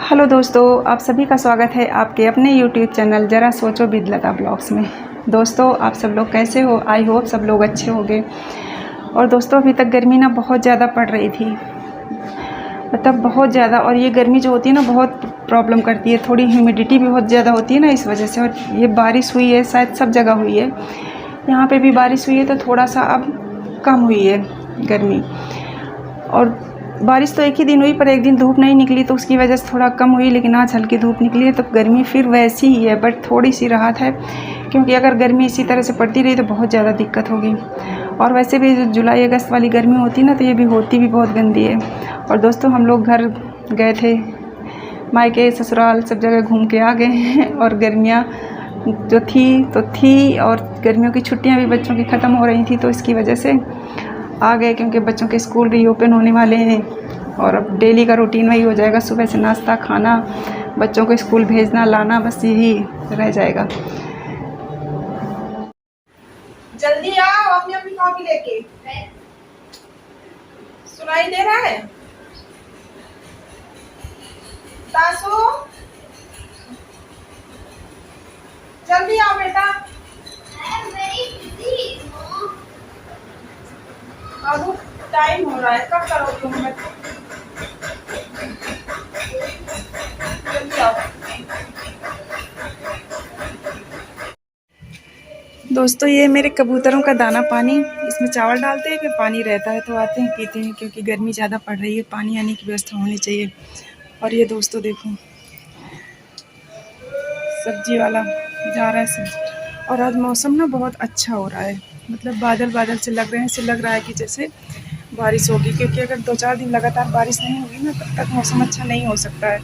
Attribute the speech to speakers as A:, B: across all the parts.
A: Hello दोस्तों, आप सभी का स्वागत है आपके अपने यूट्यूब चैनल ज़रा सोचो विद लता ब्लॉग्स में। दोस्तों, आप सब लोग कैसे हो? आई होप सब लोग अच्छे होंगे। और दोस्तों, अभी तक गर्मी ना बहुत ज़्यादा पड़ रही थी, मतलब बहुत ज़्यादा। और ये गर्मी जो होती है ना बहुत प्रॉब्लम करती है, थोड़ी ह्यूमिडिटी भी बहुत ज़्यादा होती है ना इस वजह से। और ये बारिश हुई है, शायद सब जगह हुई है, यहाँ पे भी बारिश हुई है तो थोड़ा सा अब कम हुई है गर्मी। और बारिश तो एक ही दिन हुई, पर एक दिन धूप नहीं निकली तो उसकी वजह से थोड़ा कम हुई। लेकिन आज हल्की धूप निकली है तो गर्मी फिर वैसी ही है, बट थोड़ी सी राहत है, क्योंकि अगर गर्मी इसी तरह से पड़ती रही तो बहुत ज़्यादा दिक्कत होगी। और वैसे भी जो जुलाई अगस्त वाली गर्मी होती है ना, तो ये भी होती भी बहुत गंदी है। और दोस्तों, हम लोग घर गए थे, मायके ससुराल सब जगह घूम के आ गए हैं। और गर्मियाँ जो थी और गर्मियों की छुट्टियाँ भी बच्चों की ख़त्म हो रही थी, तो इसकी वजह से आ गए, क्योंकि बच्चों के स्कूल रीओपन होने वाले हैं। और अब डेली का रूटीन वही हो जाएगा, सुबह से नाश्ता खाना, बच्चों को स्कूल भेजना लाना, बस यही रह जाएगा।
B: जल्दी आओ अपनी अपनी कॉपी लेके। सुनाई दे रहा है? तासु, जल्दी आओ बेटा। अब टाइम हो रहा है, कब करोगे होमवर्क? जल्दी आओ।
A: दोस्तों, ये मेरे कबूतरों का दाना पानी, इसमें चावल डालते हैं कि पानी रहता है तो आते हैं पीते हैं, क्योंकि गर्मी ज़्यादा पड़ रही है, पानी आने की व्यवस्था होनी चाहिए। और ये दोस्तों देखो, सब्जी वाला जा रहा है सब्जी। और आज मौसम ना बहुत अच्छा हो रहा है, मतलब बादल बादल से लग रहे हैं, ऐसे लग रहा है कि जैसे बारिश होगी। क्योंकि अगर 2-4 दिन लगातार बारिश नहीं होगी ना, तब तक मौसम अच्छा नहीं हो सकता है,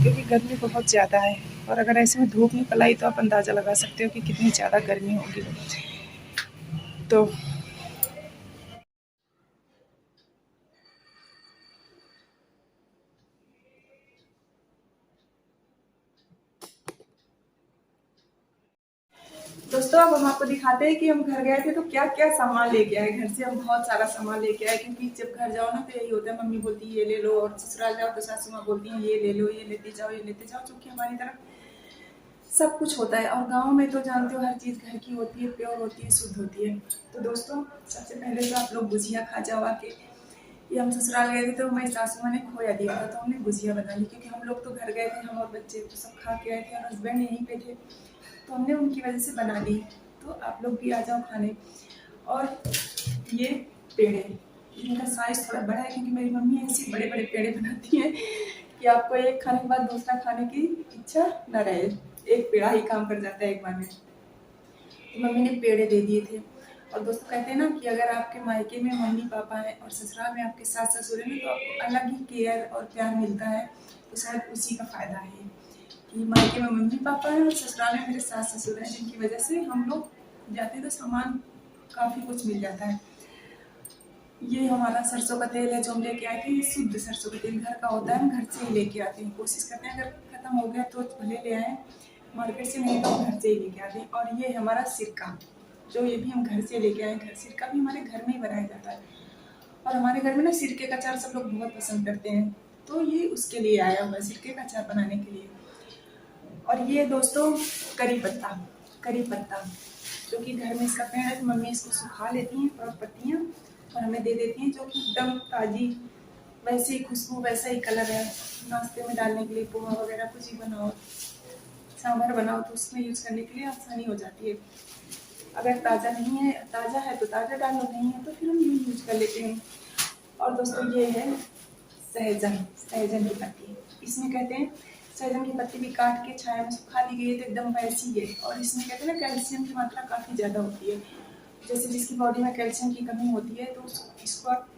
A: क्योंकि गर्मी बहुत ज़्यादा है। और अगर ऐसे में धूप निकल आई तो आप अंदाज़ा लगा सकते हो कि कितनी ज़्यादा गर्मी होगी। तो
B: दोस्तों, अब हम आपको दिखाते हैं कि हम घर गए थे तो क्या क्या सामान लेके आए। घर से हम बहुत सारा सामान लेके आए, क्योंकि जब घर जाओ ना तो यही होता है, मम्मी बोलती है ये ले लो, और ससुराल जाओ तो सासू माँ बोलती है ये ले लो, ये लेते जाओ, ये लेते जाओ, क्योंकि हमारी तरफ सब कुछ होता है। और गाँव में तो जानते हो हर चीज़ घर की होती है, प्योर होती है, शुद्ध होती है। तो दोस्तों, सबसे पहले तो आप लोग गुजिया खा जाओ आके। ये हम ससुराल गए थे तो मेरी सासू माँ ने खोया दिया था, तो हमने गुजिया बना ली, क्योंकि हम लोग तो घर गए थे, हम और बच्चे तो सब खा के आए थे, और हस्बैंड यहीं पे थे, तो हमने उनकी वजह से बना ली। तो आप लोग भी आ जाओ खाने। और ये पेड़े, इनका साइज थोड़ा बड़ा है, क्योंकि मेरी मम्मी ऐसे बड़े बड़े पेड़े बनाती हैं कि आपको एक खाने के बाद दूसरा खाने की इच्छा न रहे। एक पेड़ा ही काम कर जाता है एक बार में। तो मम्मी ने पेड़े दे दिए थे। और दोस्तों, कहते हैं ना कि अगर आपके मायके में मम्मी पापा हैं और ससुराल में आपके सास ससुर हैं, तो आपको अलग ही केयर और प्यार मिलता है। तो शायद उसी का फ़ायदा है कि मायके में मम्मी पापा हैं और ससुराल में मेरे सास ससुर हैं, जिनकी वजह से हम लोग जाते हैं तो सामान काफ़ी कुछ मिल जाता है। ये हमारा सरसों का तेल है जो हम लेके आए थे, ये शुद्ध सरसों का तेल घर का होता है, हम घर से ही लेके आते हैं। कोशिश करते हैं अगर ख़त्म हो गया तो भले ले आएँ मार्केट से, नहीं तो हम घर से ही लेके आते हैं। और ये हमारा सिरका, जो ये भी हम घर से लेके आए, घर सिरका भी हमारे घर में ही बनाया जाता है। और हमारे घर में ना सिरके का अचार सब लोग बहुत पसंद करते हैं, तो ये उसके लिए आया हुआ है, सिरके का अचार बनाने के लिए। और ये दोस्तों करी पत्ता, जो कि घर में इसका पेड़ है, तो मम्मी इसको सुखा लेती हैं और पत्तियाँ और हमें दे देती हैं, जो कि एकदम ताज़ी, वैसे ही खुशबू, वैसा ही कलर है। नाश्ते में डालने के लिए, पोहा वगैरह कुछ ही बनाओ, सांभर बनाओ, तो उसमें यूज़ करने के लिए आसानी हो जाती है। अगर ताज़ा नहीं है, ताज़ा है तो ताज़ा डालो, नहीं है तो फिर हम यूज कर लेते हैं। और दोस्तों, ये है सहजन की पत्ती। इसमें कहते हैं सहजन की पत्ती भी काट के छाया में सुखा दी गई है, तो एकदम वैसी है। और इसमें कहते हैं ना कैल्शियम की मात्रा काफ़ी ज़्यादा होती है। जैसे जिसकी बॉडी में कैल्शियम की कमी होती है, तो इसको आप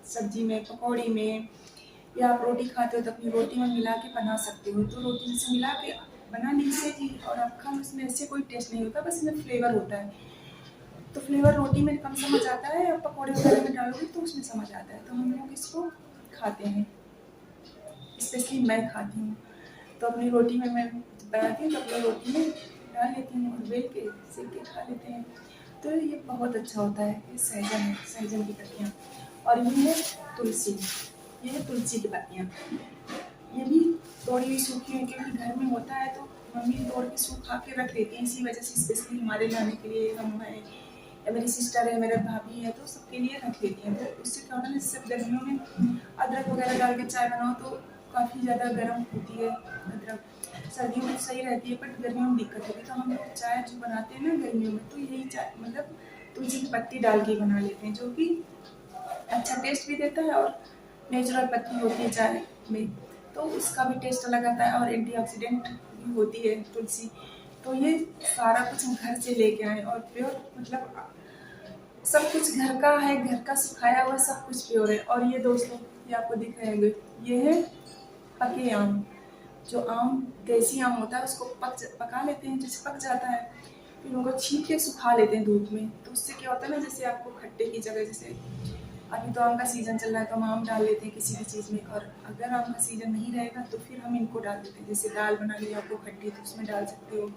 B: सब्जी में, पकौड़ी में, या आप रोटी खाते हो तो अपनी रोटी में मिला के बना सकते हो। तो रोटी से मिला के बना लीजिए जी, और आप खा, उसमें ऐसे कोई टेस्ट नहीं होता, बस इसमें फ्लेवर होता है। तो फ्लेवर रोटी में कम समझ आता है, और पकौड़े वगैरह में डालोगे तो उसमें समझ आता है। तो हम लोग इसको खाते हैं, स्पेशली मैं खाती हूँ। तो अपनी रोटी में मैं बनाती हूँ तो अपनी रोटी में डाल लेती हूँ और बेल के सेक के खा लेते हैं। तो ये बहुत अच्छा होता है। ये सहजन है, सहजन की पत्तियाँ। और ये है तुलसी, ये है तुलसी की पत्तियाँ। ये भी तोड़ी हुई सूखी हुई, क्योंकि घर में होता है तो मम्मी तोड़ के सूखा के रख लेती हैं, इसी वजह से स्पेशली हमारे लाने के लिए हम हैं या मेरी सिस्टर है, मेरे भाभी है, तो सबके लिए रख लेती हैं। तो उससे क्या होता है ना, जैसे गर्मियों में अदरक वगैरह डाल के चाय बनाओ तो काफ़ी ज़्यादा गर्म होती है अदरक, सर्दियों में सही रहती है बट गर्मियों में दिक्कत होती है। तो हम लोग चाय जो बनाते हैं ना गर्मियों में, तो यही चाय मतलब तुलसी की पत्ती डाल के बना लेते हैं, जो कि अच्छा टेस्ट भी देता है और नेचुरल पत्ती होती है चाय में, तो उसका भी टेस्ट अलग आता है और एंटीऑक्सीडेंट भी होती है तुलसी। तो ये सारा कुछ हम घर से लेके आए और प्योर मतलब सब कुछ घर का है, घर का सुखाया हुआ सब कुछ प्योर है। और ये दोस्तों ये आपको दिख रहे होंगे, ये है पके आम। जो आम देसी आम होता है उसको पका लेते हैं, जैसे पक जाता है फिर उनको छील के सुखा लेते हैं धूप में। तो उससे क्या होता है ना, जैसे आपको खट्टे की जगह, जैसे अभी तो आम का सीजन चल रहा है तो हम आम डाल लेते हैं किसी भी चीज़ में, और अगर आम का सीजन नहीं रहेगा तो फिर हम इनको डाल देते हैं। जैसे दाल बना ली आपको खट्टी तो उसमें डाल सकते हो,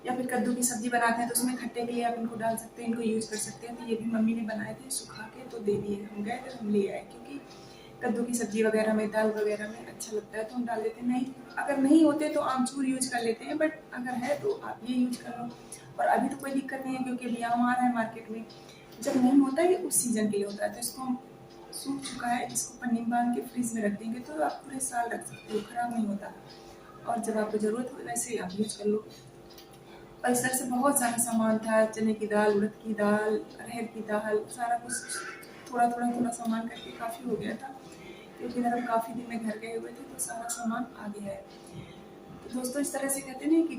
B: या फिर कद्दू की सब्जी बनाते हैं तो उसमें खट्टे के लिए आप इनको डाल सकते हैं, इनको यूज़ कर सकते हैं। तो ये भी मम्मी ने बनाए थे सुखा के, तो दे दिए, हम गए थे हम ले आए, क्योंकि कद्दू की सब्जी वगैरह में दाल वगैरह में अच्छा लगता है तो हम डाल देते हैं। नहीं अगर नहीं होते तो आमचूर यूज कर लेते हैं, बट अगर है तो आप ये यूज कर लो। और अभी तो कोई दिक्कत नहीं है क्योंकि अभी आम आ रहा है मार्केट में। जब नहीं होता है उस सीजन के लिए होता है, तो इसको हम सूख चुका है, इसको पन्नी में बांध के फ्रीज में रख देंगे तो आप पूरे साल रख सकते हो, खराब नहीं होता। और जब आपको ज़रूरत हो वैसे ही आप यूज कर लो। और इस तरह से बहुत सारा सामान था, चने की दाल, उड़द की दाल, अरहर की दाल, सारा कुछ थोड़ा थोड़ा थोड़ा सामान करके काफ़ी हो गया था, क्योंकि इधर हम काफ़ी दिन में घर गए हुए थे तो सारा सामान आ गया है। तो दोस्तों इस तरह से कहते हैं ना कि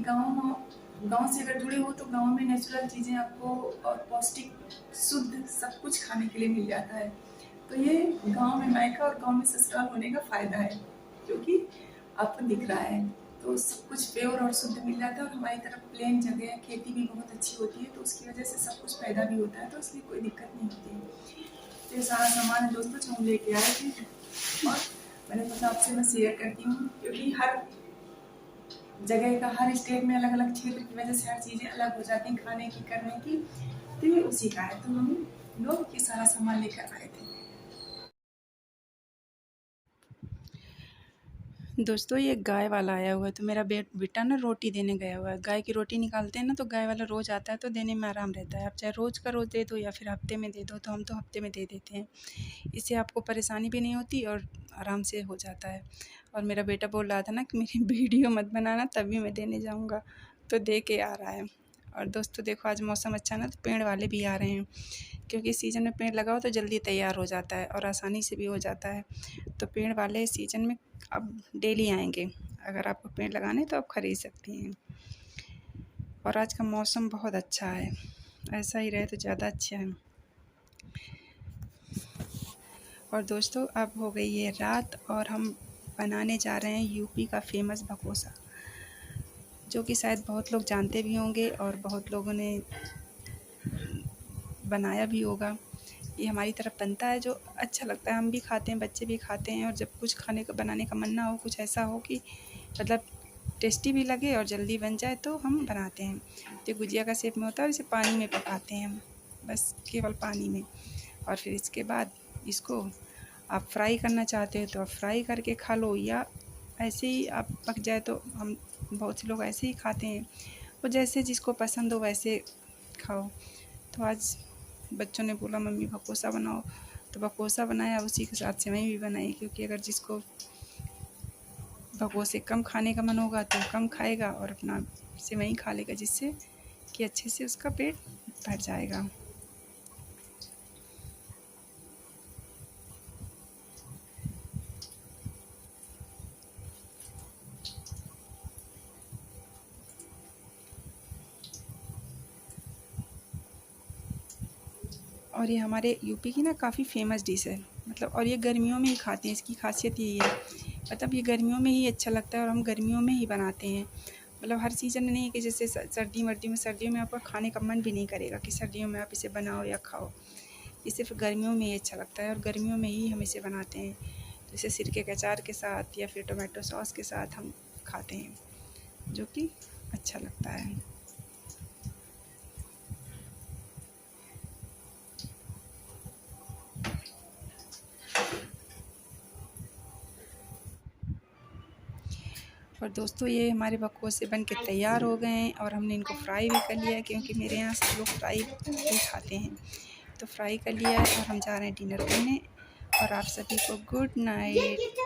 B: गाँव से अगर जुड़े हो तो गाँव में नेचुरल चीज़ें आपको और पौष्टिक शुद्ध सब कुछ खाने के लिए मिल जाता है। तो ये गाँव में मायका और गाँव में ससुराल होने का फ़ायदा है, क्योंकि आपको दिख रहा है। तो सब कुछ प्योर और शुद्ध मिल जाता है, और हमारी तरफ प्लेन जगह है, खेती भी बहुत अच्छी होती है, तो उसकी वजह से सब कुछ पैदा भी होता है, तो इसलिए कोई दिक्कत नहीं होती है। तो ये सारा सामान है दोस्तों जो हम लेके आए थे, और मैंने सोचा आपसे मैं शेयर करती हूँ, क्योंकि हर जगह का, हर स्टेट में अलग अलग क्षेत्र की वजह से हर चीज़ें अलग हो जाती हैं खाने की, करने की। तो ये उसी का है, तो हम लोग ये सारा सामान लेकर आए थे।
A: दोस्तों ये गाय वाला आया हुआ है, तो मेरा बेटा ना रोटी देने गया हुआ है। गाय की रोटी निकालते हैं ना, तो गाय वाला रोज़ आता है तो देने में आराम रहता है। आप चाहे रोज़ का रोज़ दे दो या फिर हफ्ते में दे दो, तो हम तो हफ्ते में दे देते हैं। इससे आपको परेशानी भी नहीं होती और आराम से हो जाता है। और मेरा बेटा बोल रहा था ना कि मेरी वीडियो मत बनाना, तभी मैं देने जाऊँगा, तो दे के आ रहा है। और दोस्तों देखो आज मौसम अच्छा है ना, तो पेड़ वाले भी आ रहे हैं, क्योंकि सीज़न में पेड़ लगाओ तो जल्दी तैयार हो जाता है और आसानी से भी हो जाता है। तो पेड़ वाले सीज़न में अब डेली आएंगे। अगर आपको पेड़ लगाने तो आप खरीद सकती हैं। और आज का मौसम बहुत अच्छा है, ऐसा ही रहे तो ज़्यादा अच्छा है। और दोस्तों अब हो गई है रात और हम बनाने जा रहे हैं यूपी का फेमस भकोसा, जो कि शायद बहुत लोग जानते भी होंगे और बहुत लोगों ने बनाया भी होगा। ये हमारी तरफ बनता है, जो अच्छा लगता है, हम भी खाते हैं, बच्चे भी खाते हैं। और जब कुछ खाने का बनाने का मन ना हो, कुछ ऐसा हो कि मतलब टेस्टी भी लगे और जल्दी बन जाए, तो हम बनाते हैं। तो गुजिया का शेप में होता है, इसे पानी में पकाते हैं हम, बस केवल पानी में। और फिर इसके बाद इसको आप फ्राई करना चाहते हो तो आप फ्राई करके खा लो, या ऐसे ही आप पक जाए तो हम बहुत से लोग ऐसे ही खाते हैं। वो जैसे जिसको पसंद हो वैसे खाओ। तो आज बच्चों ने बोला मम्मी भकोसा बनाओ, तो भकोसा बनाया, उसी के साथ सेवई भी बनाई, क्योंकि अगर जिसको भकोसे कम खाने का मन होगा तो कम खाएगा और अपना सेवई खा लेगा, जिससे कि अच्छे से उसका पेट भर जाएगा। और ये हमारे यूपी की ना काफ़ी फ़ेमस डिश है, मतलब, और ये गर्मियों में ही खाते हैं, इसकी खासियत यही है। मतलब ये गर्मियों में ही अच्छा लगता है और हम गर्मियों में ही बनाते हैं। मतलब हर सीज़न में नहीं है कि जैसे सर्दियों में आपका खाने का मन भी नहीं करेगा कि सर्दियों में आप इसे बनाओ या खाओ। ये सिर्फ गर्मियों में ही अच्छा लगता है और गर्मियों में ही हम इसे बनाते हैं। जैसे सिरके के अचार के साथ या फिर टोमेटो सॉस के साथ हम खाते हैं, जो कि अच्छा लगता है। और दोस्तों ये हमारे बकौसे बन के तैयार हो गए हैं और हमने इनको फ्राई भी कर लिया है, क्योंकि मेरे यहाँ सब लोग फ्राई भी खाते हैं। तो फ्राई कर लिया है और हम जा रहे हैं डिनर करने। और आप सभी को गुड नाइट।